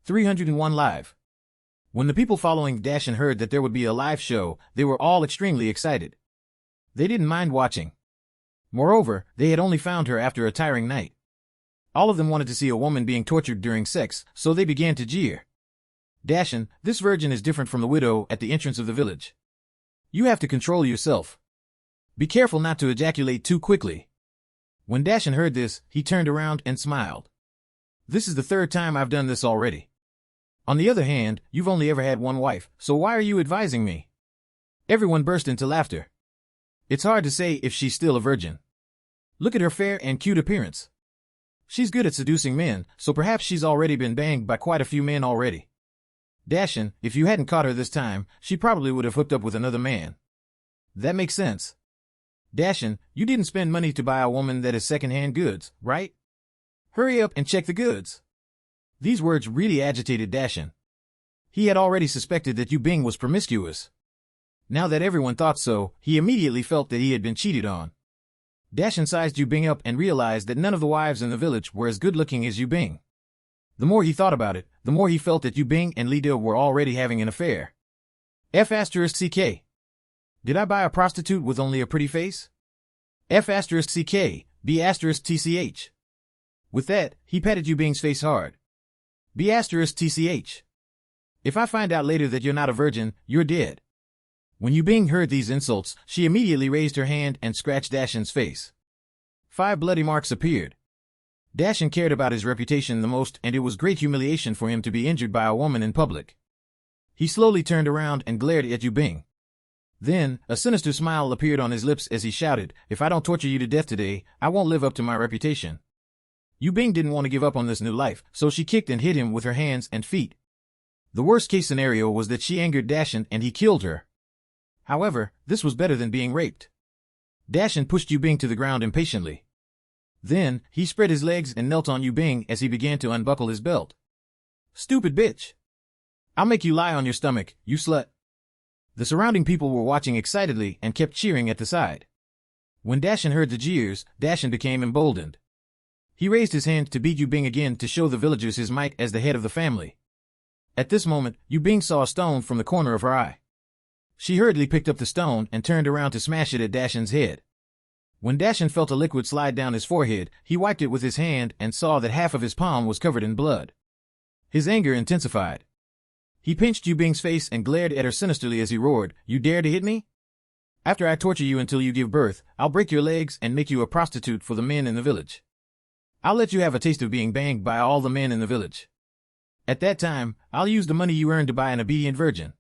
301 Live. When the people following Dashin heard that there would be a live show, they were all extremely excited. They didn't mind watching. Moreover, they had only found her after a tiring night. All of them wanted to see a woman being tortured during sex, so they began to jeer. Dashin, this virgin is different from the widow at the entrance of the village. You have to control yourself. Be careful not to ejaculate too quickly. When Dashin heard this, he turned around and smiled. This is the third time I've done this already. On the other hand, you've only ever had one wife, so why are you advising me? Everyone burst into laughter. It's hard to say if she's still a virgin. Look at her fair and cute appearance. She's good at seducing men, so perhaps she's already been banged by quite a few men already. Dashin, if you hadn't caught her this time, she probably would have hooked up with another man. That makes sense. Dashin, you didn't spend money to buy a woman that is second-hand goods, right? Hurry up and check the goods. These words really agitated Dashin. He had already suspected that Yu Bing was promiscuous. Now that everyone thought so, he immediately felt that he had been cheated on. Dashin sized Yu Bing up and realized that none of the wives in the village were as good-looking as Yu Bing. The more he thought about it, the more he felt that Yu Bing and Li De were already having an affair. F***ck. Did I buy a prostitute with only a pretty face? F***ck, B***tch. With that, he patted Yu Bing's face hard. B***tch. If I find out later that you're not a virgin, you're dead. When Yu Bing heard these insults, she immediately raised her hand and scratched Dashin's face. 5 bloody marks appeared. Dashin cared about his reputation the most, and it was great humiliation for him to be injured by a woman in public. He slowly turned around and glared at Yu Bing. Then, a sinister smile appeared on his lips as he shouted, "If I don't torture you to death today, I won't live up to my reputation." Yu Bing didn't want to give up on this new life, so she kicked and hit him with her hands and feet. The worst-case scenario was that she angered Dashin and he killed her. However, this was better than being raped. Dashin pushed Yu Bing to the ground impatiently. Then, he spread his legs and knelt on Yu Bing as he began to unbuckle his belt. "Stupid bitch! I'll make you lie on your stomach, you slut!" The surrounding people were watching excitedly and kept cheering at the side. When Dashin heard the jeers, Dashin became emboldened. He raised his hand to beat Yu Bing again to show the villagers his might as the head of the family. At this moment, Yu Bing saw a stone from the corner of her eye. She hurriedly picked up the stone and turned around to smash it at Dashin's head. When Dashin felt a liquid slide down his forehead, he wiped it with his hand and saw that half of his palm was covered in blood. His anger intensified. He pinched Yu Bing's face and glared at her sinisterly as he roared, "You dare to hit me? After I torture you until you give birth, I'll break your legs and make you a prostitute for the men in the village. I'll let you have a taste of being banged by all the men in the village. At that time, I'll use the money you earned to buy an obedient virgin."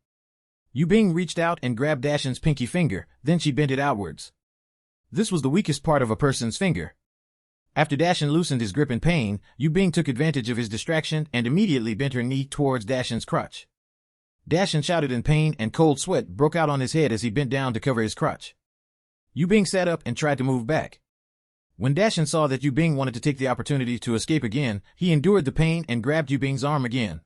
Yu Bing reached out and grabbed Dashin's pinky finger, then she bent it outwards. This was the weakest part of a person's finger. After Dashin loosened his grip in pain, Yu Bing took advantage of his distraction and immediately bent her knee towards Dashin's crotch. Dashin shouted in pain and cold sweat broke out on his head as he bent down to cover his crotch. Yu Bing sat up and tried to move back. When Dashin saw that Yu Bing wanted to take the opportunity to escape again, he endured the pain and grabbed Yu Bing's arm again.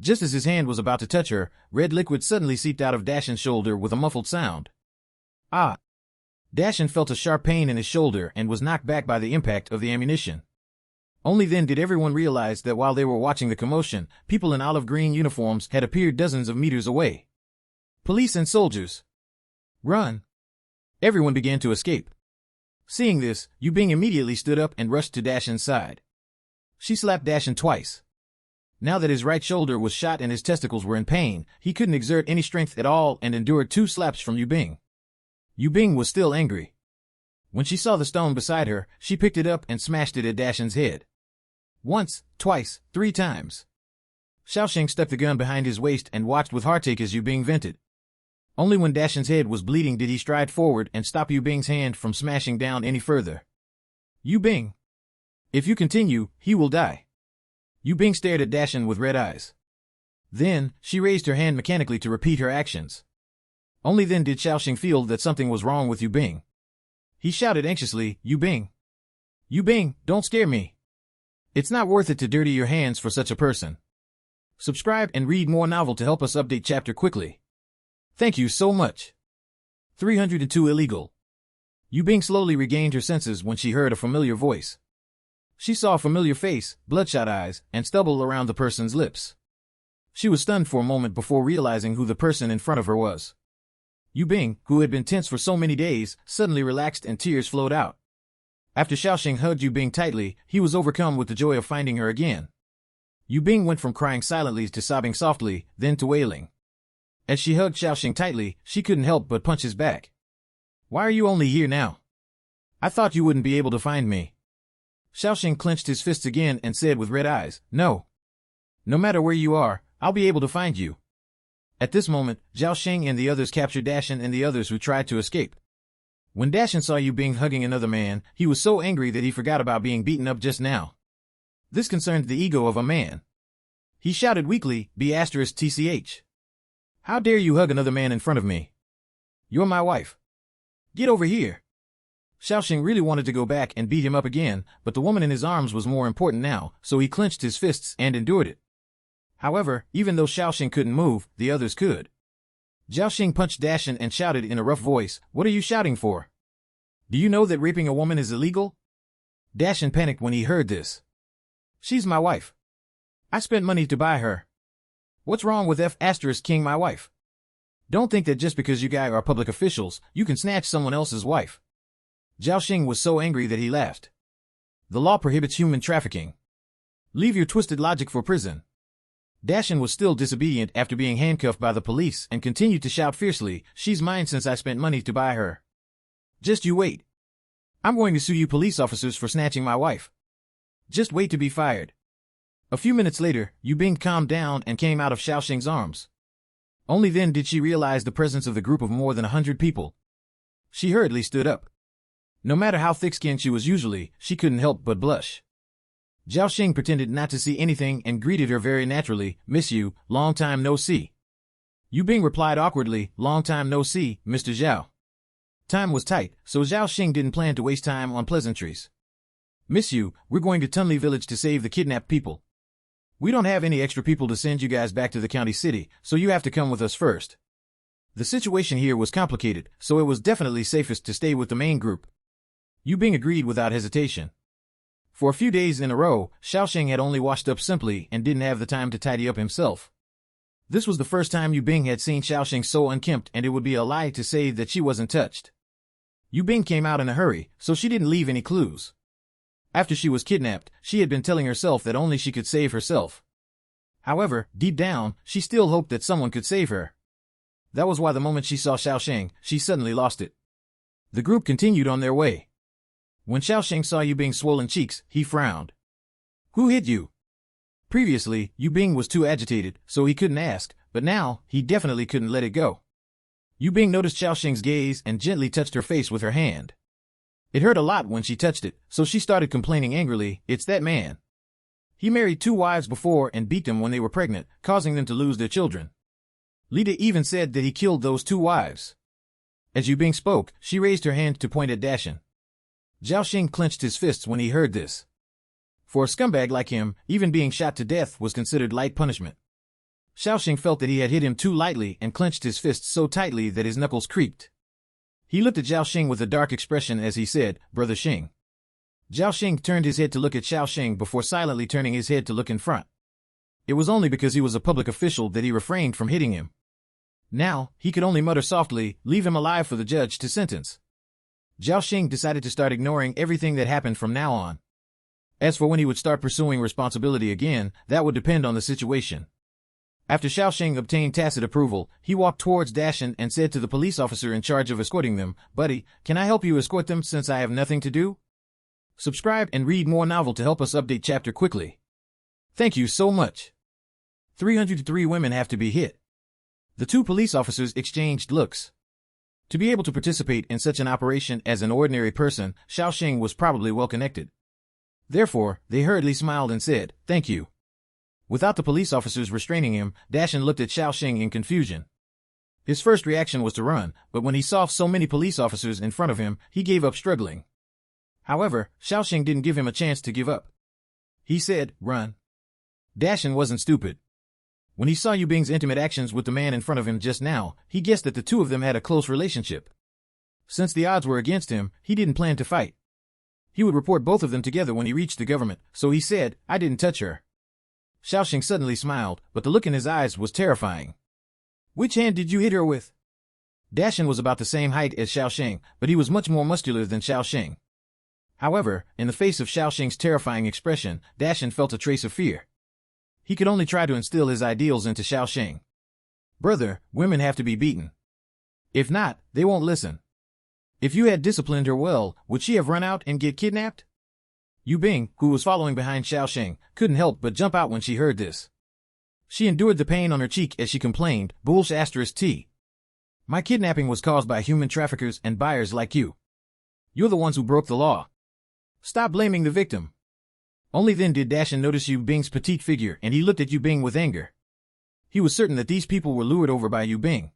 Just as his hand was about to touch her, red liquid suddenly seeped out of Dashin's shoulder with a muffled sound. Ah! Dashin felt a sharp pain in his shoulder and was knocked back by the impact of the ammunition. Only then did everyone realize that while they were watching the commotion, people in olive green uniforms had appeared dozens of meters away. Police and soldiers. Run! Everyone began to escape. Seeing this, Yu Bing immediately stood up and rushed to Dashin's side. She slapped Dashin twice. Now that his right shoulder was shot and his testicles were in pain, he couldn't exert any strength at all and endured 2 slaps from Yu Bing. Yu Bing was still angry. When she saw the stone beside her, she picked it up and smashed it at Dashin's head. Once, twice, 3 times. Xiaoxing stuck the gun behind his waist and watched with heartache as Yu Bing vented. Only when Dashin's head was bleeding did he stride forward and stop Yu Bing's hand from smashing down any further. "Yu Bing! If you continue, he will die." Yu Bing stared at Dashin with red eyes. Then, she raised her hand mechanically to repeat her actions. Only then did Xiaoxing feel that something was wrong with Yu Bing. He shouted anxiously, "Yu Bing! Yu Bing, don't scare me. It's not worth it to dirty your hands for such a person." Subscribe and read more novel to help us update chapter quickly. Thank you so much. 302 Illegal. Yu Bing slowly regained her senses when she heard a familiar voice. She saw a familiar face, bloodshot eyes, and stubble around the person's lips. She was stunned for a moment before realizing who the person in front of her was. Yu Bing, who had been tense for so many days, suddenly relaxed and tears flowed out. After Xiaoxing hugged Yu Bing tightly, he was overcome with the joy of finding her again. Yu Bing went from crying silently to sobbing softly, then to wailing. As she hugged Xiaoxing tightly, she couldn't help but punch his back. "Why are you only here now? I thought you wouldn't be able to find me." Xiaoxing clenched his fists again and said with red eyes, "No. No matter where you are, I'll be able to find you." At this moment, Zhao Xing and the others captured Dashan and the others who tried to escape. When Dashan saw Yu Bing hugging another man, he was so angry that he forgot about being beaten up just now. This concerned the ego of a man. He shouted weakly, "B*TCH. How dare you hug another man in front of me? You're my wife. Get over here." Xiaoxing really wanted to go back and beat him up again, but the woman in his arms was more important now, so he clenched his fists and endured it. However, even though Xiaoxing couldn't move, the others could. Xiaoxing punched Dashan and shouted in a rough voice, "What are you shouting for? Do you know that raping a woman is illegal?" Dashan panicked when he heard this. "She's my wife. I spent money to buy her. What's wrong with King, my wife? Don't think that just because you guys are public officials, you can snatch someone else's wife." Zhao Xing was so angry that he laughed. "The law prohibits human trafficking. Leave your twisted logic for prison." Dashan was still disobedient after being handcuffed by the police and continued to shout fiercely, "She's mine since I spent money to buy her. Just you wait. I'm going to sue you police officers for snatching my wife. Just wait to be fired." A few minutes later, Yu Bing calmed down and came out of Xiaoxing's arms. Only then did she realize the presence of the group of more than 100 people. She hurriedly stood up. No matter how thick-skinned she was usually, she couldn't help but blush. Zhao Xing pretended not to see anything and greeted her very naturally, "Miss Yu, long time no see." Yu Bing replied awkwardly, "Long time no see, Mr. Zhao." Time was tight, so Zhao Xing didn't plan to waste time on pleasantries. "Miss Yu, we're going to Tunli village to save the kidnapped people. We don't have any extra people to send you guys back to the county city, so you have to come with us first." The situation here was complicated, so it was definitely safest to stay with the main group. Yu Bing agreed without hesitation. For a few days in a row, Xiaoxing had only washed up simply and didn't have the time to tidy up himself. This was the first time Yu Bing had seen Xiaoxing so unkempt, and it would be a lie to say that she wasn't touched. Yu Bing came out in a hurry, so she didn't leave any clues. After she was kidnapped, she had been telling herself that only she could save herself. However, deep down, she still hoped that someone could save her. That was why the moment she saw Xiaoxing, she suddenly lost it. The group continued on their way. When Xiaoxing saw Yu Bing's swollen cheeks, he frowned. "Who hit you?" Previously, Yu Bing was too agitated, so he couldn't ask, but now, he definitely couldn't let it go. Yu Bing noticed Xiaoxing's gaze and gently touched her face with her hand. It hurt a lot when she touched it, so she started complaining angrily, "It's that man. He married 2 wives before and beat them when they were pregnant, causing them to lose their children. Lida even said that he killed those 2 wives." As Yu Bing spoke, she raised her hand to point at Dashan. Zhao Xing clenched his fists when he heard this. For a scumbag like him, even being shot to death was considered light punishment. Xiaoxing felt that he had hit him too lightly and clenched his fists so tightly that his knuckles creaked. He looked at Zhao Xing with a dark expression as he said, "Brother Xing." Zhao Xing turned his head to look at Xiaoxing before silently turning his head to look in front. It was only because he was a public official that he refrained from hitting him. Now, he could only mutter softly, "Leave him alive for the judge to sentence." Zhao Xing decided to start ignoring everything that happened from now on. As for when he would start pursuing responsibility again, that would depend on the situation. After Xiaoxing obtained tacit approval, he walked towards Dashan and said to the police officer in charge of escorting them, "Buddy, can I help you escort them since I have nothing to do?" Subscribe and read more novel to help us update chapter quickly. Thank you so much. 303 women have to be hit. The 2 police officers exchanged looks. To be able to participate in such an operation as an ordinary person, Xiaoxing was probably well connected. Therefore, they hurriedly smiled and said, "Thank you." Without the police officers restraining him, Dashan looked at Xiaoxing in confusion. His first reaction was to run, but when he saw so many police officers in front of him, he gave up struggling. However, Xiaoxing didn't give him a chance to give up. He said, "Run." Dashan wasn't stupid. When he saw Yu Bing's intimate actions with the man in front of him just now, he guessed that the 2 of them had a close relationship. Since the odds were against him, he didn't plan to fight. He would report both of them together when he reached the government, so he said, "I didn't touch her." Xiaoxing suddenly smiled, but the look in his eyes was terrifying. "Which hand did you hit her with?" Dashan was about the same height as Xiaoxing, but he was much more muscular than Xiaoxing. However, in the face of Xiaoxing's terrifying expression, Dashan felt a trace of fear. He could only try to instill his ideals into Xiaoxing. "Brother, women have to be beaten. If not, they won't listen. If you had disciplined her well, would she have run out and get kidnapped?" Yu Bing, who was following behind Xiaoxing, couldn't help but jump out when she heard this. She endured the pain on her cheek as she complained, "T. My kidnapping was caused by human traffickers and buyers like you. You're the ones who broke the law. Stop blaming the victim." Only then did Dashan notice Yu Bing's petite figure, and he looked at Yu Bing with anger. He was certain that these people were lured over by Yu Bing.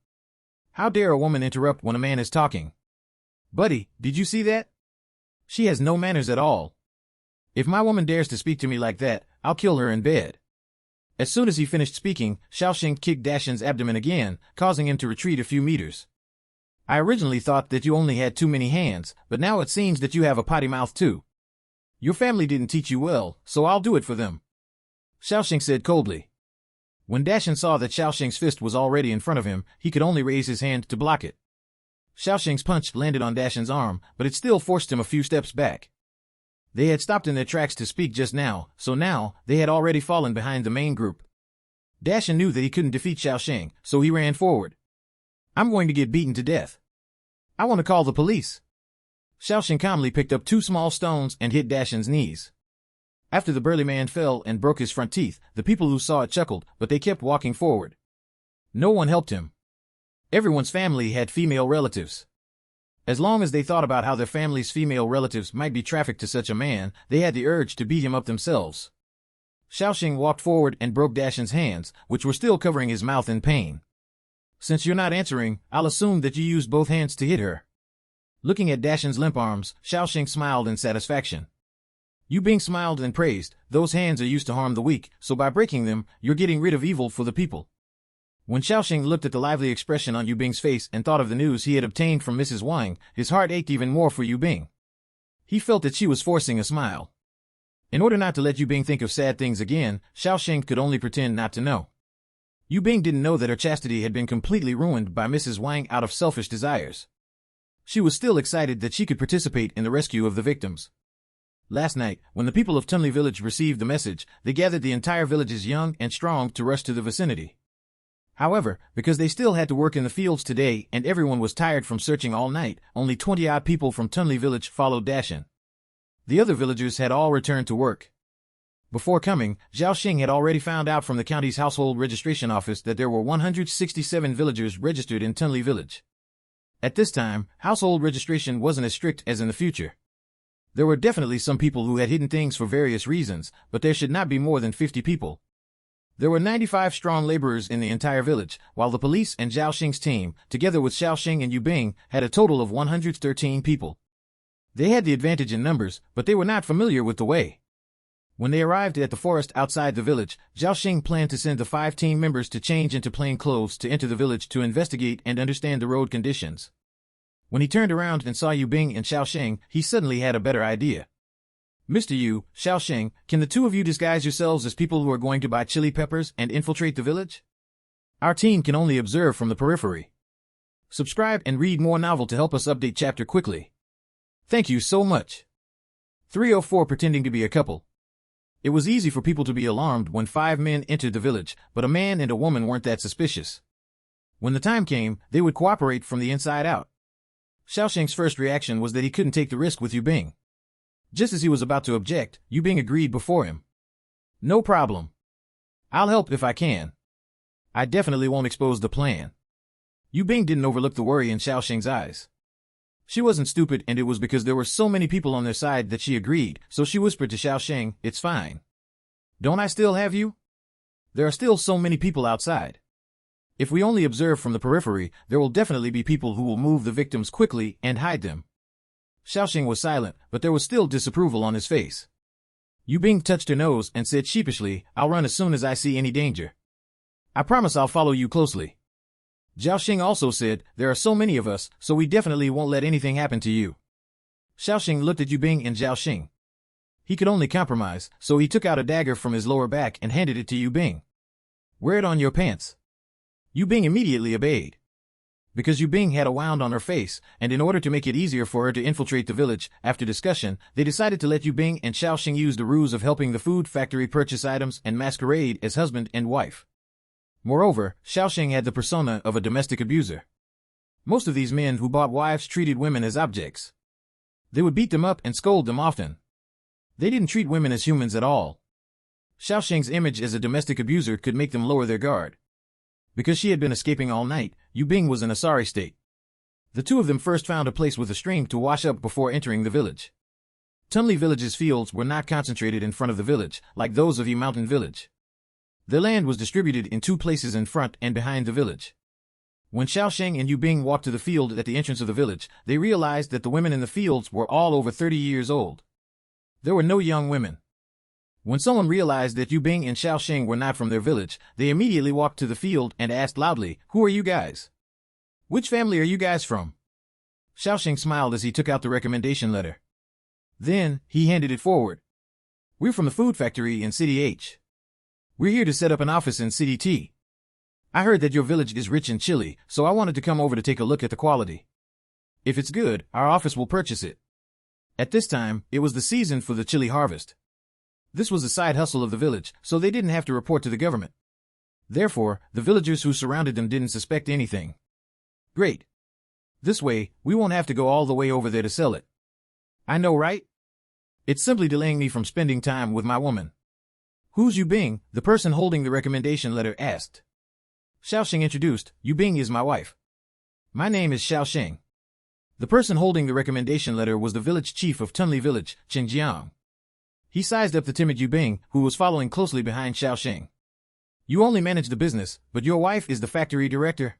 How dare a woman interrupt when a man is talking? "Buddy, did you see that? She has no manners at all. If my woman dares to speak to me like that, I'll kill her in bed." As soon as he finished speaking, Xiaoxing kicked Dashan's abdomen again, causing him to retreat a few meters. "I originally thought that you only had too many hands, but now it seems that you have a potty mouth too. Your family didn't teach you well, so I'll do it for them," Xiaoxing said coldly. When Dashan saw that Xiaoxing's fist was already in front of him, he could only raise his hand to block it. Xiaoxing's punch landed on Dashan's arm, but it still forced him a few steps back. They had stopped in their tracks to speak just now, so now they had already fallen behind the main group. Dashan knew that he couldn't defeat Xiaoxing, so he ran forward. "I'm going to get beaten to death. I want to call the police." Xiaoxing calmly picked up 2 small stones and hit Dashan's knees. After the burly man fell and broke his front teeth, the people who saw it chuckled, but they kept walking forward. No one helped him. Everyone's family had female relatives. As long as they thought about how their family's female relatives might be trafficked to such a man, they had the urge to beat him up themselves. Xiaoxing walked forward and broke Dashan's hands, which were still covering his mouth in pain. "Since you're not answering, I'll assume that you used both hands to hit her." Looking at Dashan's limp arms, Xiaoxing smiled in satisfaction. Yu Bing smiled and praised, "Those hands are used to harm the weak, so by breaking them, you're getting rid of evil for the people." When Xiaoxing looked at the lively expression on Yu Bing's face and thought of the news he had obtained from Mrs. Wang, his heart ached even more for Yu Bing. He felt that she was forcing a smile. In order not to let Yu Bing think of sad things again, Xiaoxing could only pretend not to know. Yu Bing didn't know that her chastity had been completely ruined by Mrs. Wang out of selfish desires. She was still excited that she could participate in the rescue of the victims. Last night, when the people of Tunli village received the message, they gathered the entire village's young and strong to rush to the vicinity. However, because they still had to work in the fields today and everyone was tired from searching all night, only 20-odd people from Tunli village followed Dashan. The other villagers had all returned to work. Before coming, Zhao Xing had already found out from the county's household registration office that there were 167 villagers registered in Tunli village. At this time, household registration wasn't as strict as in the future. There were definitely some people who had hidden things for various reasons, but there should not be more than 50 people. There were 95 strong laborers in the entire village, while the police and Zhao Xing's team, together with Xiaoxing and Yu Bing, had a total of 113 people. They had the advantage in numbers, but they were not familiar with the way. When they arrived at the forest outside the village, Zhao Xing planned to send the 5 team members to change into plain clothes to enter the village to investigate and understand the road conditions. When he turned around and saw Yu Bing and Xiaoxing, he suddenly had a better idea. "Mr. Yu, Xiaoxing, can the 2 of you disguise yourselves as people who are going to buy chili peppers and infiltrate the village? Our team can only observe from the periphery. Subscribe and read more novel to help us update chapter quickly. Thank you so much." 304 Pretending to be a couple. It was easy for people to be alarmed when 5 men entered the village, but a man and a woman weren't that suspicious. When the time came, they would cooperate from the inside out. Xiaoxing's first reaction was that he couldn't take the risk with Yu Bing. Just as he was about to object, Yu Bing agreed before him. "No problem. I'll help if I can. I definitely won't expose the plan." Yu Bing didn't overlook the worry in Xiaoxing's eyes. She wasn't stupid, and it was because there were so many people on their side that she agreed, so she whispered to Xiaoxing, "It's fine. Don't I still have you? There are still so many people outside. If we only observe from the periphery, there will definitely be people who will move the victims quickly and hide them." Xiaoxing was silent, but there was still disapproval on his face. Yu Bing touched her nose and said sheepishly, "I'll run as soon as I see any danger. I promise I'll follow you closely." Zhao Xing also said, "There are so many of us, so we definitely won't let anything happen to you." Xiaoxing looked at Yubing and Zhaoxing. He could only compromise, so he took out a dagger from his lower back and handed it to Yubing. Wear it on your pants. Yubing immediately obeyed. Because Yubing had a wound on her face, and in order to make it easier for her to infiltrate the village, after discussion, they decided to let Yubing and Xiaoxing use the ruse of helping the food factory purchase items and masquerade as husband and wife. Moreover, Xiaoxing had the persona of a domestic abuser. Most of these men who bought wives treated women as objects. They would beat them up and scold them often. They didn't treat women as humans at all. Xiaoxing's image as a domestic abuser could make them lower their guard. Because she had been escaping all night, Yubing was in a sorry state. The two of them first found a place with a stream to wash up before entering the village. Tunli village's fields were not concentrated in front of the village, like those of Yi Mountain village. Their land was distributed in two places in front and behind the village. When Xiaoxing and Yubing walked to the field at the entrance of the village, they realized that the women in the fields were all over 30 years old. There were no young women. When someone realized that Yubing and Xiaoxing were not from their village, they immediately walked to the field and asked loudly, "Who are you guys? Which family are you guys from?" Xiaoxing smiled as he took out the recommendation letter. Then, he handed it forward. "We're from the food factory in City H. We're here to set up an office in City T. I heard that your village is rich in chili, so I wanted to come over to take a look at the quality. If it's good, our office will purchase it." At this time, it was the season for the chili harvest. This was a side hustle of the village, so they didn't have to report to the government. Therefore, the villagers who surrounded them didn't suspect anything. Great. This way, we won't have to go all the way over there to sell it. I know, right? It's simply delaying me from spending time with my woman. Who's Yubing? The person holding the recommendation letter asked. Xiaoxing introduced, Yubing is my wife. My name is Xiaoxing. The person holding the recommendation letter was the village chief of Tunli village, Qinjiang. He sized up the timid Yubing, who was following closely behind Xiaoxing. You only manage the business, but your wife is the factory director?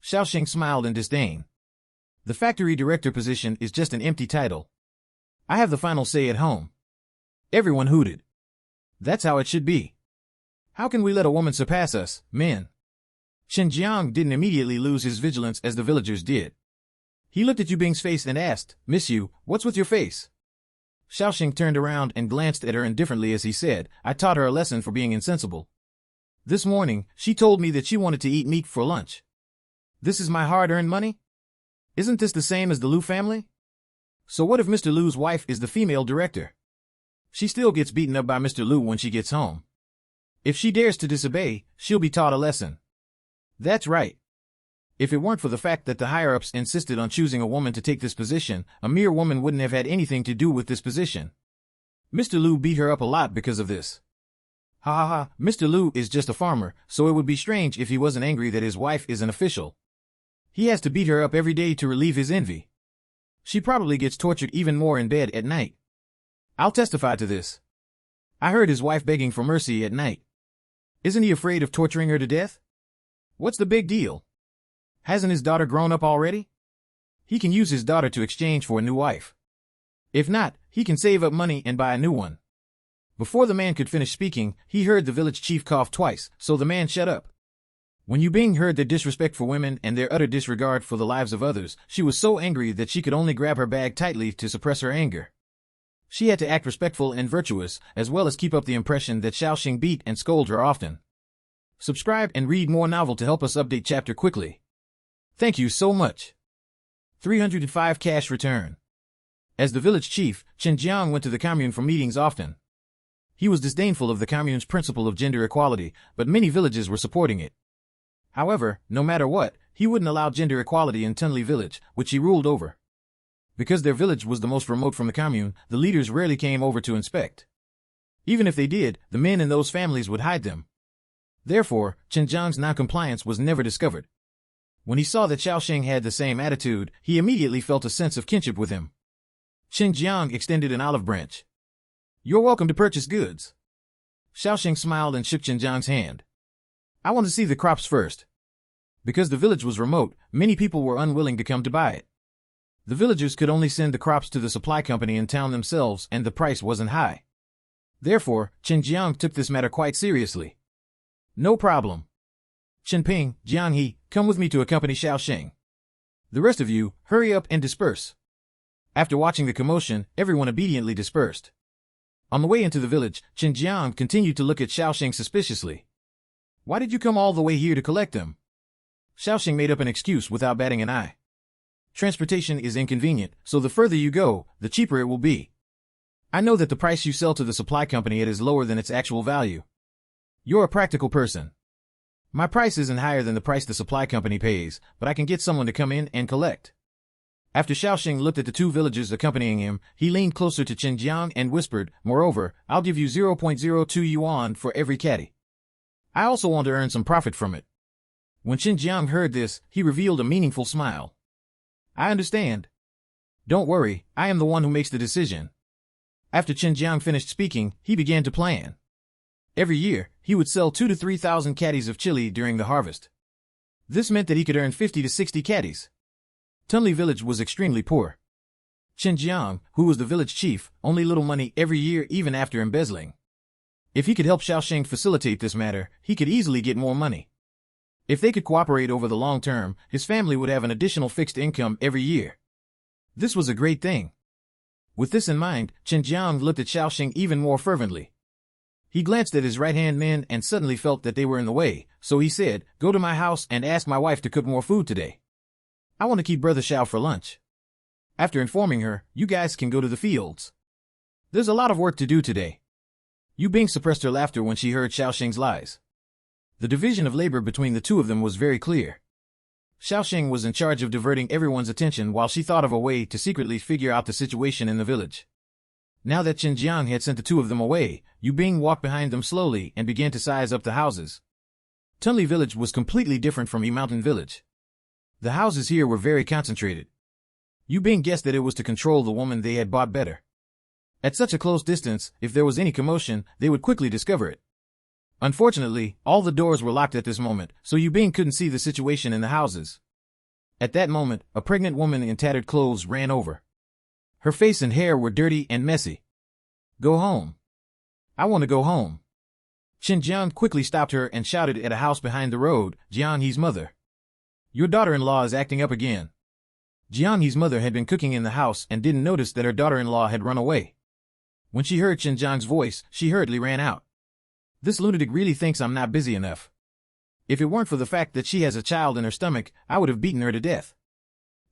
Xiaoxing smiled in disdain. The factory director position is just an empty title. I have the final say at home. Everyone hooted. That's how it should be. How can we let a woman surpass us, men? Xinjiang didn't immediately lose his vigilance as the villagers did. He looked at Yubing's face and asked, "Miss Yu, what's with your face?" Xiaoxing turned around and glanced at her indifferently as he said, "I taught her a lesson for being insensible. This morning, she told me that she wanted to eat meat for lunch. This is my hard-earned money? Isn't this the same as the Liu family? So what if Mr. Liu's wife is the female director? She still gets beaten up by Mr. Liu when she gets home. If she dares to disobey, she'll be taught a lesson." That's right. If it weren't for the fact that the higher-ups insisted on choosing a woman to take this position, a mere woman wouldn't have had anything to do with this position. Mr. Liu beat her up a lot because of this. Ha ha ha, Mr. Liu is just a farmer, so it would be strange if he wasn't angry that his wife is an official. He has to beat her up every day to relieve his envy. She probably gets tortured even more in bed at night. I'll testify to this. I heard his wife begging for mercy at night. Isn't he afraid of torturing her to death? What's the big deal? Hasn't his daughter grown up already? He can use his daughter to exchange for a new wife. If not, he can save up money and buy a new one. Before the man could finish speaking, he heard the village chief cough twice, so the man shut up. When Yubing heard their disrespect for women and their utter disregard for the lives of others, she was so angry that she could only grab her bag tightly to suppress her anger. She had to act respectful and virtuous, as well as keep up the impression that Xiaoxing beat and scold her often. Subscribe and read more novel to help us update chapter quickly. Thank you so much. 305 cash return. As the village chief, Chen Jiang went to the commune for meetings often. He was disdainful of the commune's principle of gender equality, but many villages were supporting it. However, no matter what, he wouldn't allow gender equality in Tunli village, which he ruled over. Because their village was the most remote from the commune, the leaders rarely came over to inspect. Even if they did, the men in those families would hide them. Therefore, Chen Jiang's noncompliance was never discovered. When he saw that Xiaoxing had the same attitude, he immediately felt a sense of kinship with him. Chen Jiang extended an olive branch. You're welcome to purchase goods. Xiaoxing smiled and shook Chen Jiang's hand. I want to see the crops first. Because the village was remote, many people were unwilling to come to buy it. The villagers could only send the crops to the supply company in town themselves, and the price wasn't high. Therefore, Chen Jiang took this matter quite seriously. No problem. Chen Ping, Jiang He, come with me to accompany Xiaoxing. The rest of you, hurry up and disperse. After watching the commotion, everyone obediently dispersed. On the way into the village, Qinjiang continued to look at Xiaoxing suspiciously. Why did you come all the way here to collect them? Xiaoxing made up an excuse without batting an eye. Transportation is inconvenient, so the further you go, the cheaper it will be. I know that the price you sell to the supply company is lower than its actual value. You're a practical person. My price isn't higher than the price the supply company pays, but I can get someone to come in and collect. After Xiaoxing looked at the two villagers accompanying him, he leaned closer to Qinjiang and whispered, moreover, I'll give you 0.02 yuan for every caddy. I also want to earn some profit from it. When Qinjiang heard this, he revealed a meaningful smile. I understand. Don't worry, I am the one who makes the decision. After Qinjiang finished speaking, he began to plan. Every year, he would sell 2,000 to 3,000 caddies of chili during the harvest. This meant that he could earn 50 to 60 caddies. Tunli village was extremely poor. Qinjiang, who was the village chief, only little money every year even after embezzling. If he could help Xiaoxing facilitate this matter, he could easily get more money. If they could cooperate over the long term, his family would have an additional fixed income every year. This was a great thing. With this in mind, Qinjiang looked at Xiaoxing even more fervently. He glanced at his right-hand men and suddenly felt that they were in the way, so he said, Go to my house and ask my wife to cook more food today. I want to keep Brother Xiao for lunch. After informing her, you guys can go to the fields. There's a lot of work to do today. Yu Bing suppressed her laughter when she heard Xiaoxing's lies. The division of labor between the two of them was very clear. Xiaoxing was in charge of diverting everyone's attention while she thought of a way to secretly figure out the situation in the village. Now that Qinjiang had sent the two of them away, Yu Bing walked behind them slowly and began to size up the houses. Tunli village was completely different from Yi Mountain village. The houses here were very concentrated. Yu Bing guessed that it was to control the woman they had bought better. At such a close distance, if there was any commotion, they would quickly discover it. Unfortunately, all the doors were locked at this moment, so Yu Bing couldn't see the situation in the houses. At that moment, a pregnant woman in tattered clothes ran over. Her face and hair were dirty and messy. Go home. I want to go home. Qinjiang quickly stopped her and shouted at a house behind the road, Jiang He's mother. Your daughter-in-law is acting up again. Jiang He's mother had been cooking in the house and didn't notice that her daughter-in-law had run away. When she heard Qinjiang's voice, she hurriedly ran out. This lunatic really thinks I'm not busy enough. If it weren't for the fact that she has a child in her stomach, I would have beaten her to death.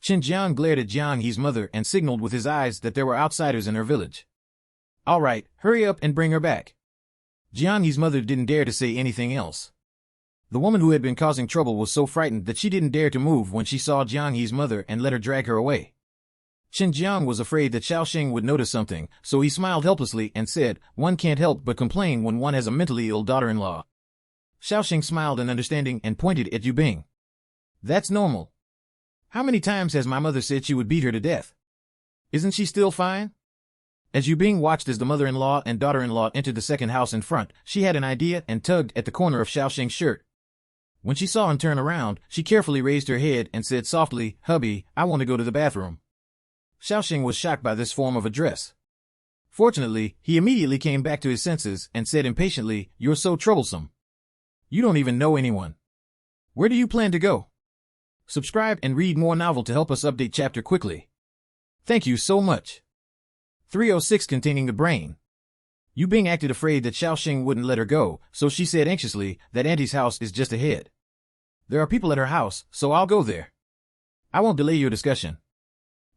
Qinjiang glared at Jiang He's mother and signaled with his eyes that there were outsiders in her village. All right, hurry up and bring her back. Jiang He's mother didn't dare to say anything else. The woman who had been causing trouble was so frightened that she didn't dare to move when she saw Jiang He's mother and let her drag her away. Qinjiang was afraid that Xiaoxing would notice something, so he smiled helplessly and said, One can't help but complain when one has a mentally ill daughter-in-law. Xiaoxing smiled in understanding and pointed at Yu Bing. That's normal. How many times has my mother said she would beat her to death? Isn't she still fine? As Yu Bing watched as the mother-in-law and daughter-in-law entered the second house in front, she had an idea and tugged at the corner of Xiaoxing's shirt. When she saw him turn around, she carefully raised her head and said softly, Hubby, I want to go to the bathroom. Xiaoxing was shocked by this form of address. Fortunately, he immediately came back to his senses and said impatiently, You're so troublesome. You don't even know anyone. Where do you plan to go? Subscribe and read more novel to help us update chapter quickly. Thank you so much. 306 Containing the Brain. Yu Bing acted afraid that Xiaoxing wouldn't let her go, so she said anxiously that Auntie's house is just ahead. There are people at her house, so I'll go there. I won't delay your discussion.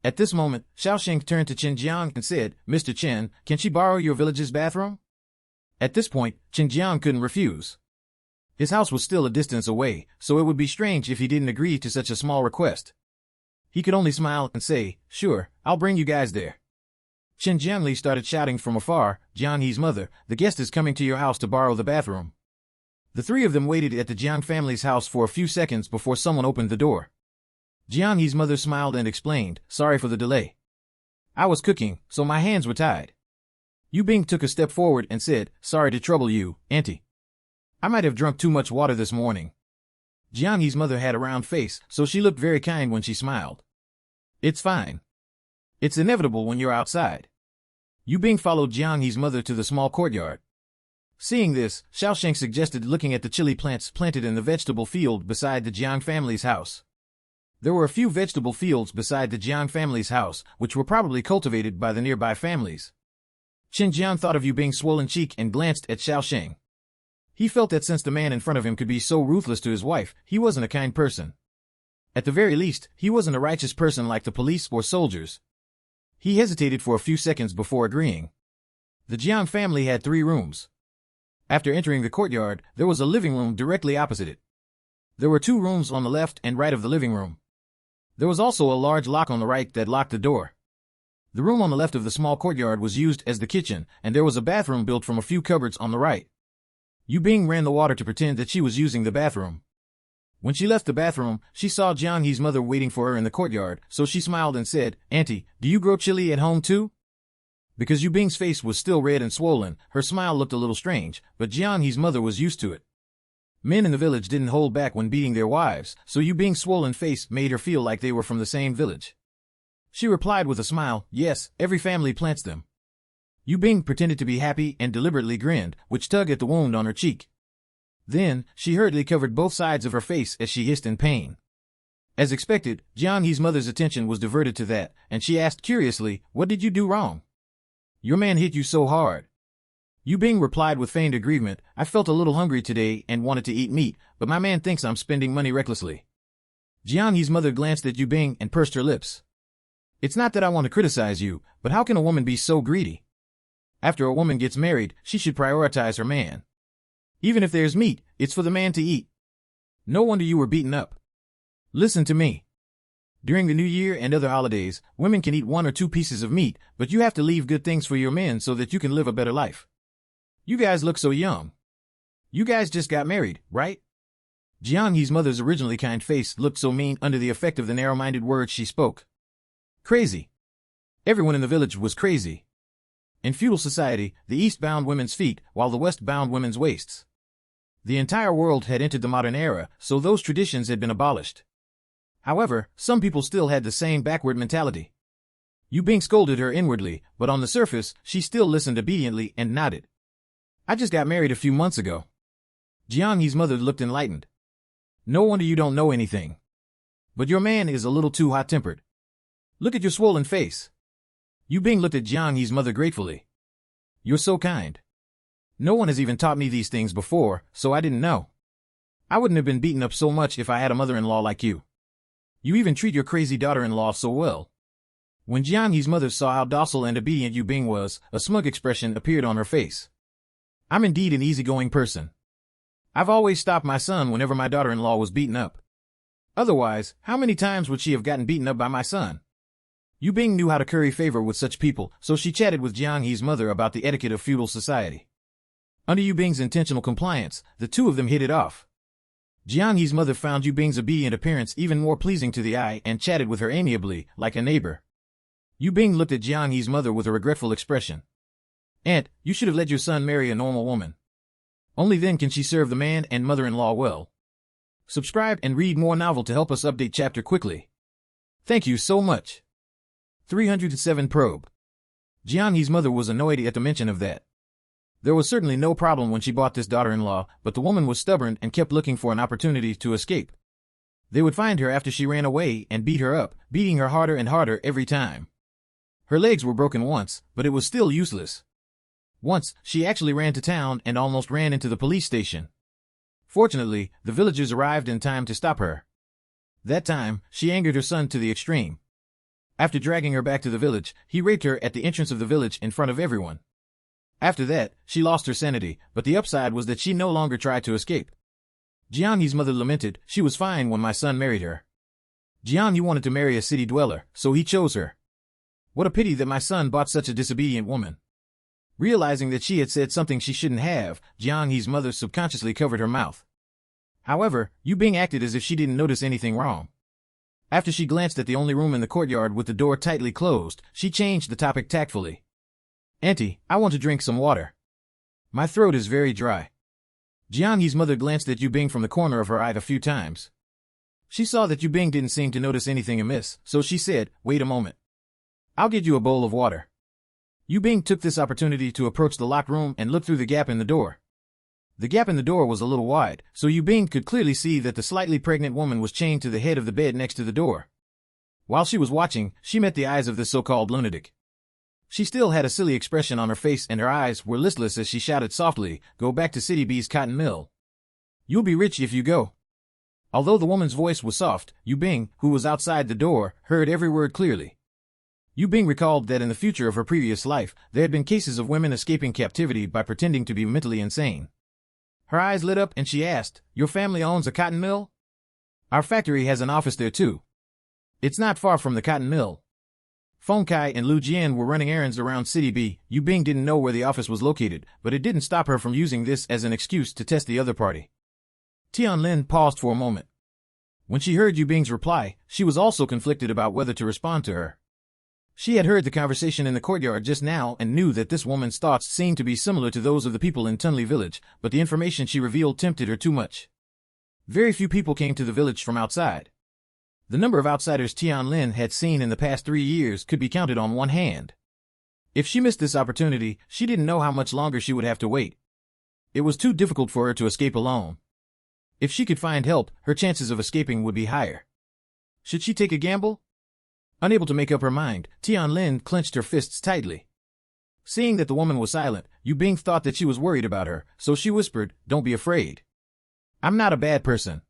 At this moment, Xiaoxing turned to Qinjiang and said, Mr. Chen, can she borrow your village's bathroom? At this point, Qinjiang couldn't refuse. His house was still a distance away, so it would be strange if he didn't agree to such a small request. He could only smile and say, Sure, I'll bring you guys there. Qinjiang started shouting from afar, Jiang He's mother, the guest is coming to your house to borrow the bathroom. The three of them waited at the Jiang family's house for a few seconds before someone opened the door. Jiang He's mother smiled and explained, Sorry for the delay. I was cooking, so my hands were tied. Yu Bing took a step forward and said, Sorry to trouble you, Auntie. I might have drunk too much water this morning. Jiang He's mother had a round face, so she looked very kind when she smiled. It's fine. It's inevitable when you're outside. Yu Bing followed Jiang He's mother to the small courtyard. Seeing this, Xiaoxing suggested looking at the chili plants planted in the vegetable field beside the Jiang family's house. There were a few vegetable fields beside the Jiang family's house, which were probably cultivated by the nearby families. Chen Jian thought of Yu Bing's swollen cheek and glanced at Xiao Sheng. He felt that since the man in front of him could be so ruthless to his wife, he wasn't a kind person. At the very least, he wasn't a righteous person like the police or soldiers. He hesitated for a few seconds before agreeing. The Jiang family had 3 rooms. After entering the courtyard, there was a living room directly opposite it. There were 2 rooms on the left and right of the living room. There was also a large lock on the right that locked the door. The room on the left of the small courtyard was used as the kitchen, and there was a bathroom built from a few cupboards on the right. Yu Bing ran the water to pretend that she was using the bathroom. When she left the bathroom, she saw Jiang He's mother waiting for her in the courtyard, so she smiled and said, "Auntie, do you grow chili at home too?" Because Yu Bing's face was still red and swollen, her smile looked a little strange, but Jiang He's mother was used to it. Men in the village didn't hold back when beating their wives, so Yu Bing's swollen face made her feel like they were from the same village. She replied with a smile, "Yes, every family plants them." Yu Bing pretended to be happy and deliberately grinned, which tugged at the wound on her cheek. Then, she hurriedly covered both sides of her face as she hissed in pain. As expected, Jiang He's mother's attention was diverted to that, and she asked curiously, "What did you do wrong? Your man hit you so hard." Yu Bing replied with feigned aggrievement, "I felt a little hungry today and wanted to eat meat, but my man thinks I'm spending money recklessly." Jiang He's mother glanced at Yu Bing and pursed her lips. "It's not that I want to criticize you, but how can a woman be so greedy? After a woman gets married, she should prioritize her man. Even if there's meat, it's for the man to eat. No wonder you were beaten up. Listen to me. During the New Year and other holidays, women can eat 1 or 2 pieces of meat, but you have to leave good things for your men so that you can live a better life. You guys look so young. You guys just got married, right?" Jiang He's mother's originally kind face looked so mean under the effect of the narrow-minded words she spoke. Crazy. Everyone in the village was crazy. In feudal society, the East bound women's feet, while the West bound women's waists. The entire world had entered the modern era, so those traditions had been abolished. However, some people still had the same backward mentality. Yu Bing scolded her inwardly, but on the surface, she still listened obediently and nodded. "I just got married a few months ago." Jiang He's mother looked enlightened. "No wonder you don't know anything. But your man is a little too hot-tempered. Look at your swollen face." Yu Bing looked at Jiang He's mother gratefully. "You're so kind. No one has even taught me these things before, so I didn't know. I wouldn't have been beaten up so much if I had a mother-in-law like you. You even treat your crazy daughter-in-law so well." When Jiang He's mother saw how docile and obedient Yu Bing was, a smug expression appeared on her face. "I'm indeed an easygoing person. I've always stopped my son whenever my daughter-in-law was beaten up. Otherwise, how many times would she have gotten beaten up by my son?" Yu Bing knew how to curry favor with such people, so she chatted with Jiang He's mother about the etiquette of feudal society. Under Yu Bing's intentional compliance, the two of them hit it off. Jiang He's mother found Yu Bing's obedient appearance even more pleasing to the eye and chatted with her amiably, like a neighbor. Yu Bing looked at Jiang He's mother with a regretful expression. "Aunt, you should have let your son marry a normal woman. Only then can she serve the man and mother-in-law well." Subscribe and read more novel to help us update chapter quickly. Thank you so much. 307 Probe. Jiang He's mother was annoyed at the mention of that. There was certainly no problem when she bought this daughter-in-law, but the woman was stubborn and kept looking for an opportunity to escape. They would find her after she ran away and beat her up, beating her harder and harder every time. Her legs were broken once, but it was still useless. Once, she actually ran to town and almost ran into the police station. Fortunately, the villagers arrived in time to stop her. That time, she angered her son to the extreme. After dragging her back to the village, he raped her at the entrance of the village in front of everyone. After that, she lost her sanity, but the upside was that she no longer tried to escape. Jiang He's mother lamented, "She was fine when my son married her. Jiang He wanted to marry a city dweller, so he chose her. What a pity that my son bought such a disobedient woman." Realizing that she had said something she shouldn't have, Jiang He's mother subconsciously covered her mouth. However, Yu Bing acted as if she didn't notice anything wrong. After she glanced at the only room in the courtyard with the door tightly closed, she changed the topic tactfully. "Auntie, I want to drink some water. My throat is very dry." Jiang He's mother glanced at Yu Bing from the corner of her eye a few times. She saw that Yu Bing didn't seem to notice anything amiss, so she said, "Wait a moment. I'll get you a bowl of water." Yu Bing took this opportunity to approach the locked room and look through the gap in the door. The gap in the door was a little wide, so Yu Bing could clearly see that the slightly pregnant woman was chained to the head of the bed next to the door. While she was watching, she met the eyes of this so-called lunatic. She still had a silly expression on her face and her eyes were listless as she shouted softly, "Go back to City B's cotton mill. You'll be rich if you go." Although the woman's voice was soft, Yu Bing, who was outside the door, heard every word clearly. Yu Bing recalled that in the future of her previous life, there had been cases of women escaping captivity by pretending to be mentally insane. Her eyes lit up and she asked, "Your family owns a cotton mill?" "Our factory has an office there too. It's not far from the cotton mill." Feng Kai and Lu Jian were running errands around City B. Yu Bing didn't know where the office was located, but it didn't stop her from using this as an excuse to test the other party. Tianlin paused for a moment. When she heard Yu Bing's reply, she was also conflicted about whether to respond to her. She had heard the conversation in the courtyard just now and knew that this woman's thoughts seemed to be similar to those of the people in Tunli village, but the information she revealed tempted her too much. Very few people came to the village from outside. The number of outsiders Tianlin had seen in the past 3 years could be counted on one hand. If she missed this opportunity, she didn't know how much longer she would have to wait. It was too difficult for her to escape alone. If she could find help, her chances of escaping would be higher. Should she take a gamble? Unable to make up her mind, Tianlin clenched her fists tightly. Seeing that the woman was silent, Yu Bing thought that she was worried about her, so she whispered, "Don't be afraid. I'm not a bad person.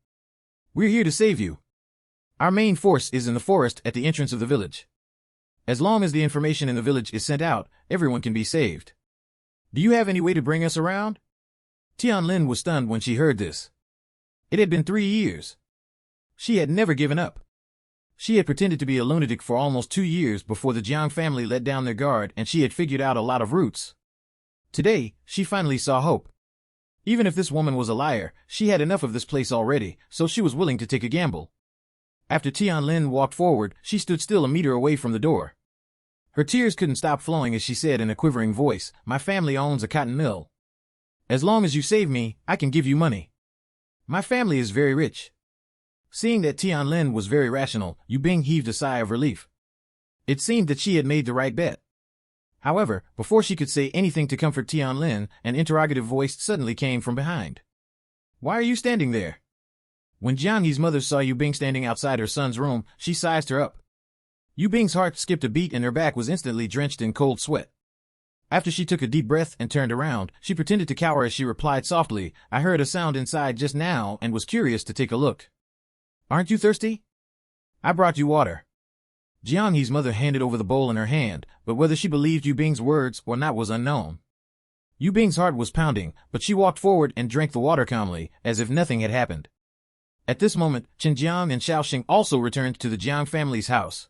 We're here to save you. Our main force is in the forest at the entrance of the village. As long as the information in the village is sent out, everyone can be saved. Do you have any way to bring us around?" Tianlin was stunned when she heard this. It had been 3 years. She had never given up. She had pretended to be a lunatic for almost 2 years before the Jiang family let down their guard and she had figured out a lot of routes. Today, she finally saw hope. Even if this woman was a liar, she had enough of this place already, so she was willing to take a gamble. After Tianlin walked forward, she stood still a meter away from the door. Her tears couldn't stop flowing as she said in a quivering voice, "My family owns a cotton mill. As long as you save me, I can give you money. My family is very rich." Seeing that Tianlin was very rational, Yu Bing heaved a sigh of relief. It seemed that she had made the right bet. However, before she could say anything to comfort Tianlin, an interrogative voice suddenly came from behind. "Why are you standing there?" When Jiang He's mother saw Yu Bing standing outside her son's room, she sized her up. Yu Bing's heart skipped a beat and her back was instantly drenched in cold sweat. After she took a deep breath and turned around, she pretended to cower as she replied softly, "I heard a sound inside just now and was curious to take a look. Aren't you thirsty? I brought you water." Jiang He's mother handed over the bowl in her hand, but whether she believed Yu Bing's words or not was unknown. Yu Bing's heart was pounding, but she walked forward and drank the water calmly, as if nothing had happened. At this moment, Chen Jiang and Xiaoxing also returned to the Jiang family's house.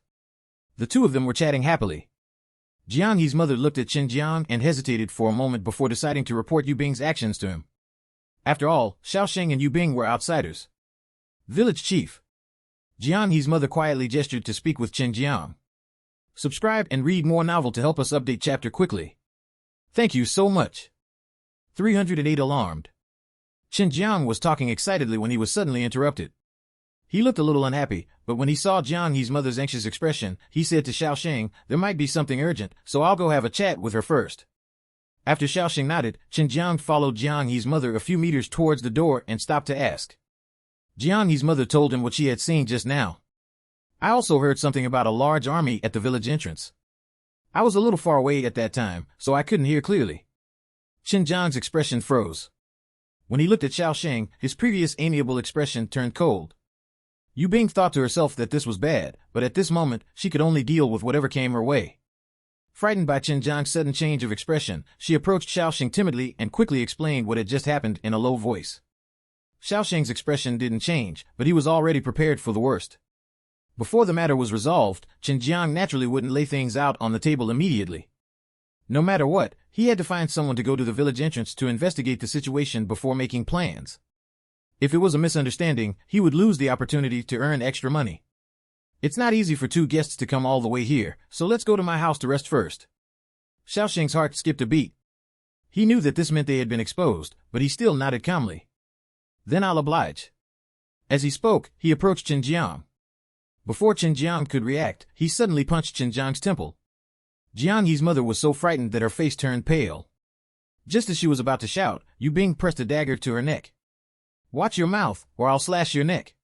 The two of them were chatting happily. Jiang He's mother looked at Chen Jiang and hesitated for a moment before deciding to report Yu Bing's actions to him. After all, Xiaoxing and Yu Bing were outsiders. "Village Chief." Jiang He's mother quietly gestured to speak with Chen Jiang. "Subscribe and read more novel to help us update chapter quickly. Thank you so much." 308 Alarmed. Chen Jiang was talking excitedly when he was suddenly interrupted. He looked a little unhappy, but when he saw Jiang He's mother's anxious expression, he said to Xiaoxing, "There might be something urgent, so I'll go have a chat with her first." After Xiaoxing nodded, Chen Jiang followed Jiang He's mother a few meters towards the door and stopped to ask. Jiang He's mother told him what she had seen just now. "I also heard something about a large army at the village entrance. I was a little far away at that time, so I couldn't hear clearly." Chen Jiang's expression froze. When he looked at Xiaoxing, his previous amiable expression turned cold. Yu Bing thought to herself that this was bad, but at this moment, she could only deal with whatever came her way. Frightened by Chen Jiang's sudden change of expression, she approached Xiaoxing timidly and quickly explained what had just happened in a low voice. Xiaoxing's expression didn't change, but he was already prepared for the worst. Before the matter was resolved, Chen Jiang naturally wouldn't lay things out on the table immediately. No matter what, he had to find someone to go to the village entrance to investigate the situation before making plans. If it was a misunderstanding, he would lose the opportunity to earn extra money. "It's not easy for 2 guests to come all the way here, so let's go to my house to rest first." Xiaoxing's heart skipped a beat. He knew that this meant they had been exposed, but he still nodded calmly. "Then I'll oblige." As he spoke, he approached Chen Jiang. Before Chen Jiang could react, he suddenly punched Chen Jiang's temple. Jiang He's mother was so frightened that her face turned pale. Just as she was about to shout, Yu Bing pressed a dagger to her neck. "Watch your mouth, or I'll slash your neck."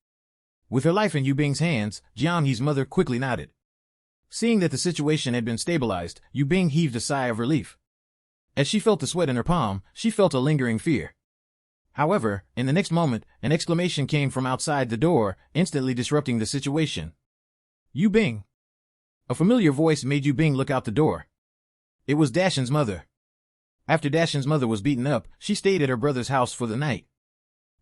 With her life in Yu Bing's hands, Jiang He's mother quickly nodded. Seeing that the situation had been stabilized, Yu Bing heaved a sigh of relief. As she felt the sweat in her palm, she felt a lingering fear. However, in the next moment, an exclamation came from outside the door, instantly disrupting the situation. "Yu Bing!" A familiar voice made Yu Bing look out the door. It was Dashan's mother. After Dashan's mother was beaten up, she stayed at her brother's house for the night.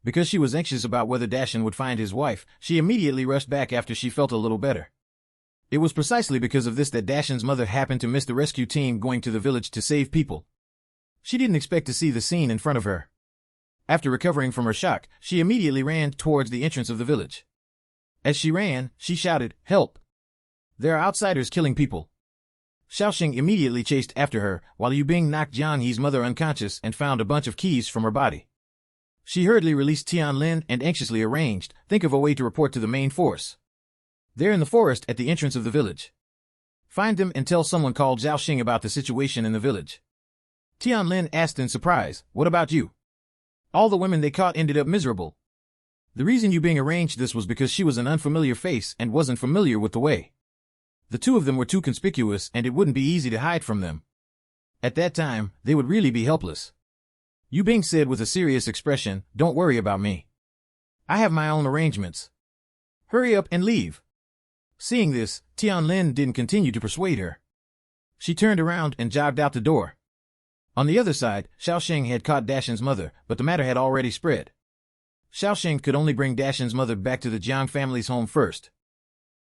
Because she was anxious about whether Dashan would find his wife, she immediately rushed back after she felt a little better. It was precisely because of this that Dashan's mother happened to miss the rescue team going to the village to save people. She didn't expect to see the scene in front of her. After recovering from her shock, she immediately ran towards the entrance of the village. As she ran, she shouted, "Help! There are outsiders killing people." Xiaoxing immediately chased after her, while Yu Bing knocked Jiang He's mother unconscious and found a bunch of keys from her body. She hurriedly released Tianlin and anxiously arranged, think of a way to report to the main force. They're in the forest at the entrance of the village. Find them and tell someone called Zhao Xing about the situation in the village. Tianlin asked in surprise, "What about you?" All the women they caught ended up miserable. The reason Yu Bing arranged this was because she was an unfamiliar face and wasn't familiar with the way. The two of them were too conspicuous and it wouldn't be easy to hide from them. At that time, they would really be helpless. Yu Bing said with a serious expression, "Don't worry about me. I have my own arrangements. Hurry up and leave." Seeing this, Tianlin didn't continue to persuade her. She turned around and jogged out the door. On the other side, Xiaoxing had caught Dashan's mother, but the matter had already spread. Xiaoxing could only bring Dashan's mother back to the Jiang family's home first.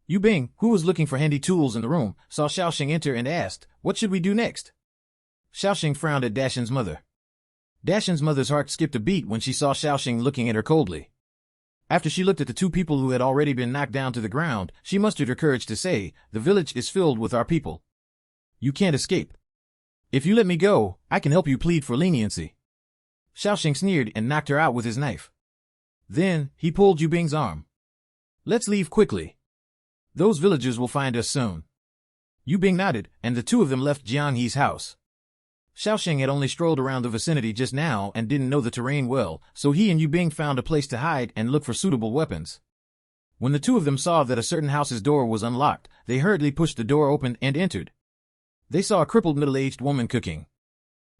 Yu Bing, who was looking for handy tools in the room, saw Xiaoxing enter and asked, "What should we do next?" Xiaoxing frowned at Dashan's mother. Dashan's mother's heart skipped a beat when she saw Xiaoxing looking at her coldly. After she looked at the two people who had already been knocked down to the ground, she mustered her courage to say, "The village is filled with our people. You can't escape. If you let me go, I can help you plead for leniency." Xiaoxing sneered and knocked her out with his knife. Then, he pulled Yu Bing's arm. "Let's leave quickly. Those villagers will find us soon." Yu Bing nodded, and the two of them left Jiang He's house. Xiaoxing had only strolled around the vicinity just now and didn't know the terrain well, so he and Yu Bing found a place to hide and look for suitable weapons. When the two of them saw that a certain house's door was unlocked, they hurriedly pushed the door open and entered. They saw a crippled middle-aged woman cooking.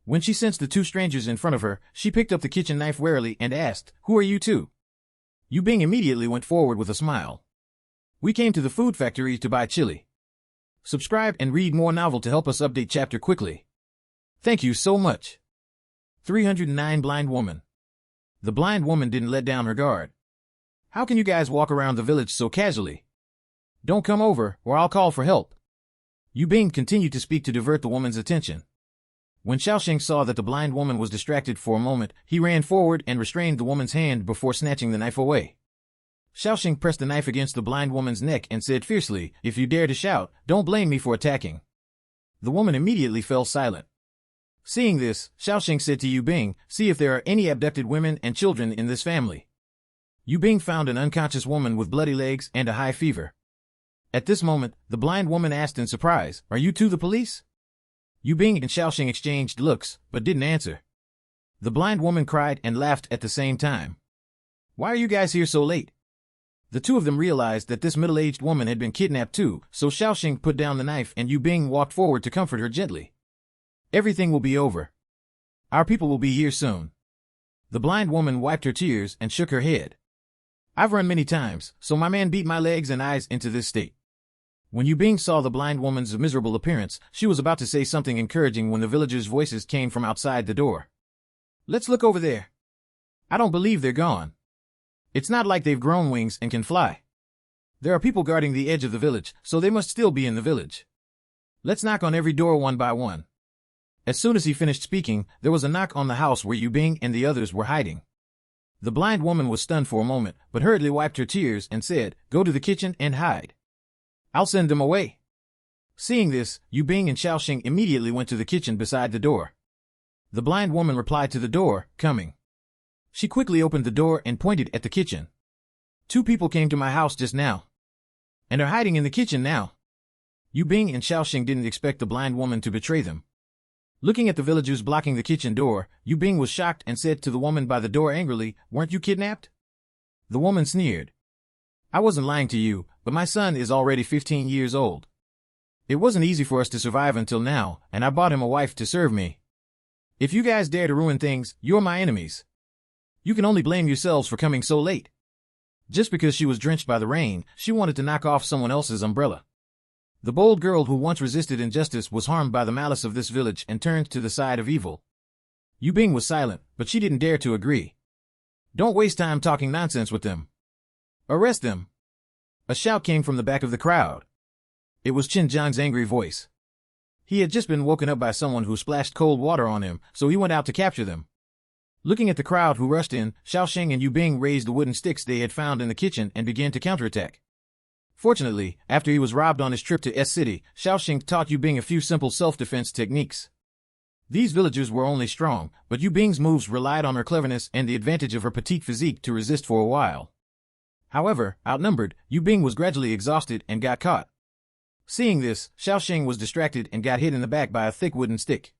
When she sensed the two strangers in front of her, she picked up the kitchen knife warily and asked, "Who are you two?" Yu Bing immediately went forward with a smile. "We came to the food factory to buy chili. Subscribe and read more novel to help us update chapter quickly. Thank you so much." 309 Blind Woman. The blind woman didn't let down her guard. "How can you guys walk around the village so casually? Don't come over, or I'll call for help." Yu Bing continued to speak to divert the woman's attention. When Xiaoxing saw that the blind woman was distracted for a moment, he ran forward and restrained the woman's hand before snatching the knife away. Xiaoxing pressed the knife against the blind woman's neck and said fiercely, "If you dare to shout, don't blame me for attacking." The woman immediately fell silent. Seeing this, Xiaoxing said to Yu Bing, "See if there are any abducted women and children in this family." Yu Bing found an unconscious woman with bloody legs and a high fever. At this moment, the blind woman asked in surprise, "Are you two the police?" Yu Bing and Xiaoxing exchanged looks, but didn't answer. The blind woman cried and laughed at the same time. "Why are you guys here so late?" The two of them realized that this middle-aged woman had been kidnapped too, so Xiaoxing put down the knife and Yu Bing walked forward to comfort her gently. "Everything will be over. Our people will be here soon." The blind woman wiped her tears and shook her head. "I've run many times, so my man beat my legs and eyes into this state." When Yu Bing saw the blind woman's miserable appearance, she was about to say something encouraging when the villagers' voices came from outside the door. "Let's look over there. I don't believe they're gone. It's not like they've grown wings and can fly. There are people guarding the edge of the village, so they must still be in the village. Let's knock on every door one by one." As soon as he finished speaking, there was a knock on the house where Yu Bing and the others were hiding. The blind woman was stunned for a moment, but hurriedly wiped her tears and said, "Go to the kitchen and hide. I'll send them away." Seeing this, Yu Bing and Xiaoxing immediately went to the kitchen beside the door. The blind woman replied to the door, "Coming." She quickly opened the door and pointed at the kitchen. "Two people came to my house just now, and are hiding in the kitchen now." Yu Bing and Xiaoxing didn't expect the blind woman to betray them. Looking at the villagers blocking the kitchen door, Yu Bing was shocked and said to the woman by the door angrily, "Weren't you kidnapped?" The woman sneered. "I wasn't lying to you, but my son is already 15 years old. It wasn't easy for us to survive until now, and I bought him a wife to serve me. If you guys dare to ruin things, you're my enemies. You can only blame yourselves for coming so late." Just because she was drenched by the rain, she wanted to knock off someone else's umbrella. The bold girl who once resisted injustice was harmed by the malice of this village and turned to the side of evil. Yu Bing was silent, but she didn't dare to agree. "Don't waste time talking nonsense with them. Arrest them." A shout came from the back of the crowd. It was Qin Jiang's angry voice. He had just been woken up by someone who splashed cold water on him, so he went out to capture them. Looking at the crowd who rushed in, Xiaoxing and Yu Bing raised the wooden sticks they had found in the kitchen and began to counterattack. Fortunately, after he was robbed on his trip to S-City, Xiaoxing taught Yu Bing a few simple self-defense techniques. These villagers were only strong, but Yu Bing's moves relied on her cleverness and the advantage of her petite physique to resist for a while. However, outnumbered, Yu Bing was gradually exhausted and got caught. Seeing this, Xiaoxing was distracted and got hit in the back by a thick wooden stick.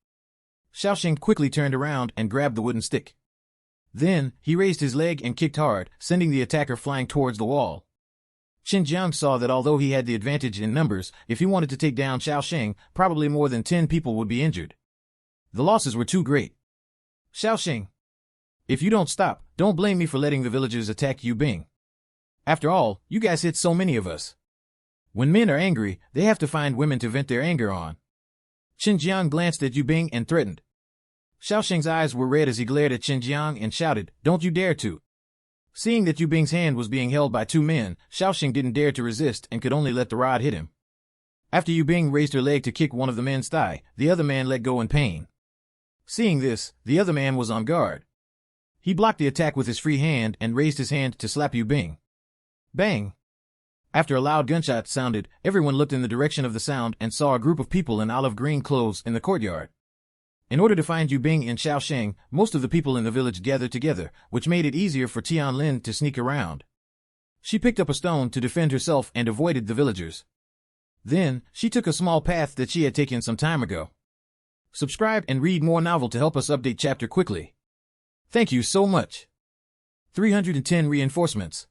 Xiaoxing quickly turned around and grabbed the wooden stick. Then, he raised his leg and kicked hard, sending the attacker flying towards the wall. Qin Jiang saw that although he had the advantage in numbers, if he wanted to take down Xiaoxing, probably more than 10 people would be injured. The losses were too great. "Xiaoxing, if you don't stop, don't blame me for letting the villagers attack Yu Bing. After all, you guys hit so many of us. When men are angry, they have to find women to vent their anger on." Qin Jiang glanced at Yu Bing and threatened. Xiaoxing's eyes were red as he glared at Qin Jiang and shouted, "Don't you dare to." Seeing that Yu Bing's hand was being held by 2 men, Xiaoxing didn't dare to resist and could only let the rod hit him. After Yu Bing raised her leg to kick one of the men's thigh, the other man let go in pain. Seeing this, the other man was on guard. He blocked the attack with his free hand and raised his hand to slap Yu Bing. Bang! After a loud gunshot sounded, everyone looked in the direction of the sound and saw a group of people in olive green clothes in the courtyard. In order to find Yu Bing and Xiaoxing, most of the people in the village gathered together, which made it easier for Tianlin to sneak around. She picked up a stone to defend herself and avoided the villagers. Then, she took a small path that she had taken some time ago. Subscribe and read more novel to help us update chapter quickly. Thank you so much. 310 Reinforcements.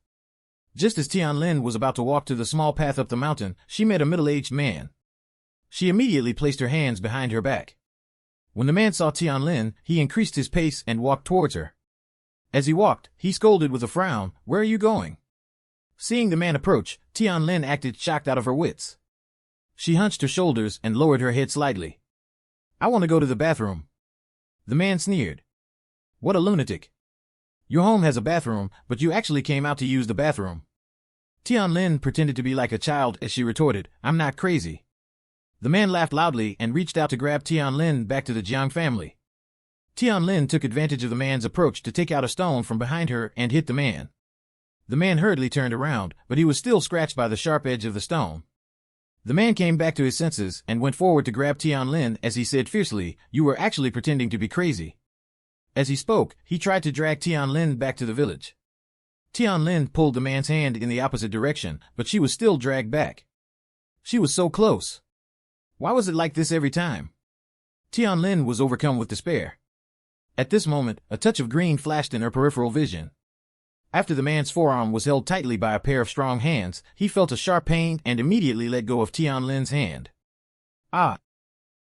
Just as Tianlin was about to walk to the small path up the mountain, she met a middle-aged man. She immediately placed her hands behind her back. When the man saw Tianlin, he increased his pace and walked towards her. As he walked, he scolded with a frown, "Where are you going?" Seeing the man approach, Tianlin acted shocked out of her wits. She hunched her shoulders and lowered her head slightly. "I want to go to the bathroom." The man sneered. "What a lunatic. Your home has a bathroom, but you actually came out to use the bathroom." Tianlin pretended to be like a child as she retorted, "I'm not crazy." The man laughed loudly and reached out to grab Tianlin back to the Jiang family. Tianlin took advantage of the man's approach to take out a stone from behind her and hit the man. The man hurriedly turned around, but he was still scratched by the sharp edge of the stone. The man came back to his senses and went forward to grab Tianlin as he said fiercely, "You were actually pretending to be crazy." As he spoke, he tried to drag Tianlin back to the village. Tianlin pulled the man's hand in the opposite direction, but she was still dragged back. She was so close. Why was it like this every time? Tianlin was overcome with despair. At this moment, a touch of green flashed in her peripheral vision. After the man's forearm was held tightly by a pair of strong hands, he felt a sharp pain and immediately let go of Tianlin's hand. "Ah!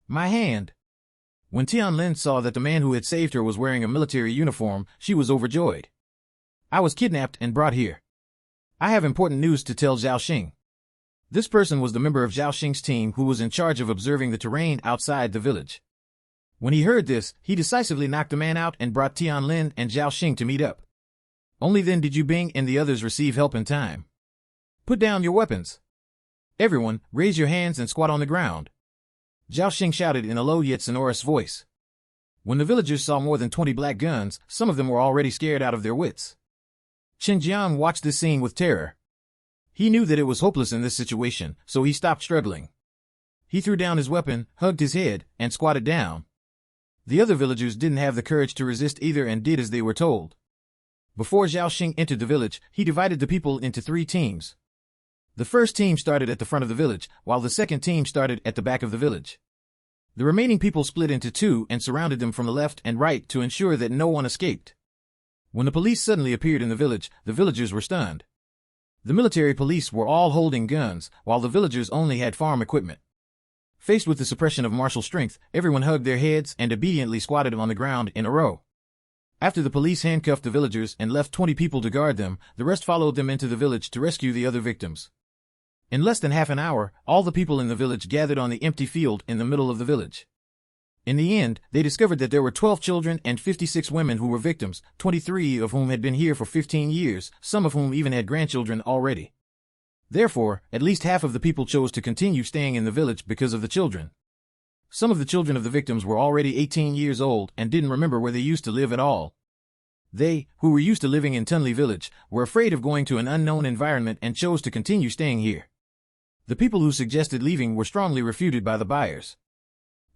My hand!" When Tianlin saw that the man who had saved her was wearing a military uniform, she was overjoyed. "I was kidnapped and brought here. I have important news to tell Xiaoxing." This person was the member of Xiaoxing's team who was in charge of observing the terrain outside the village. When he heard this, he decisively knocked the man out and brought Tianlin and Xiaoxing to meet up. Only then did Yu Bing and the others receive help in time. "Put down your weapons. Everyone, raise your hands and squat on the ground," Xiaoxing shouted in a low yet sonorous voice. When the villagers saw more than 20 black guns, some of them were already scared out of their wits. Qin Jiang watched this scene with terror. He knew that it was hopeless in this situation, so he stopped struggling. He threw down his weapon, hugged his head, and squatted down. The other villagers didn't have the courage to resist either and did as they were told. Before Xiaoxing entered the village, he divided the people into 3 teams. The first team started at the front of the village, while the second team started at the back of the village. The remaining people split into two and surrounded them from the left and right to ensure that no one escaped. When the police suddenly appeared in the village, the villagers were stunned. The military police were all holding guns, while the villagers only had farm equipment. Faced with the suppression of martial strength, everyone hugged their heads and obediently squatted on the ground in a row. After the police handcuffed the villagers and left 20 people to guard them, the rest followed them into the village to rescue the other victims. In less than half an hour, all the people in the village gathered on the empty field in the middle of the village. In the end, they discovered that there were 12 children and 56 women who were victims, 23 of whom had been here for 15 years, some of whom even had grandchildren already. Therefore, at least half of the people chose to continue staying in the village because of the children. Some of the children of the victims were already 18 years old and didn't remember where they used to live at all. They, who were used to living in Tunley Village, were afraid of going to an unknown environment and chose to continue staying here. The people who suggested leaving were strongly refuted by the buyers.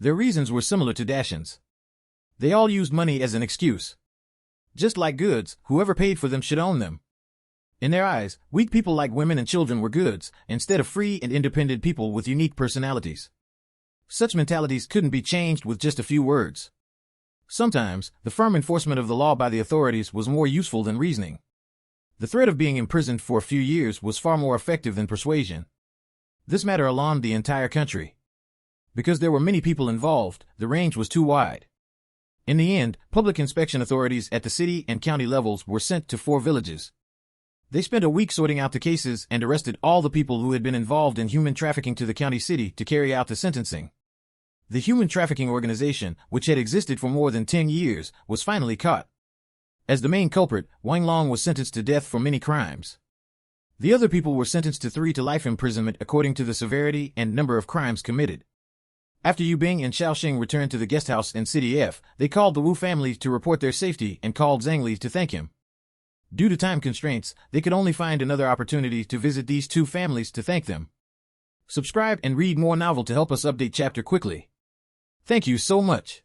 Their reasons were similar to Dashin's. They all used money as an excuse. Just like goods, whoever paid for them should own them. In their eyes, weak people like women and children were goods, instead of free and independent people with unique personalities. Such mentalities couldn't be changed with just a few words. Sometimes, the firm enforcement of the law by the authorities was more useful than reasoning. The threat of being imprisoned for a few years was far more effective than persuasion. This matter alarmed the entire country. Because there were many people involved, the range was too wide. In the end, public inspection authorities at the city and county levels were sent to 4 villages. They spent a week sorting out the cases and arrested all the people who had been involved in human trafficking to the county city to carry out the sentencing. The human trafficking organization, which had existed for more than 10 years, was finally caught. As the main culprit, Wang Long was sentenced to death for many crimes. The other people were sentenced to 3 to life imprisonment according to the severity and number of crimes committed. After Yu Bing and Xiaoxing returned to the guest house in City F, they called the Wu family to report their safety and called Zhang Li to thank him. Due to time constraints, they could only find another opportunity to visit these 2 families to thank them. Subscribe and read more novel to help us update chapter quickly. Thank you so much.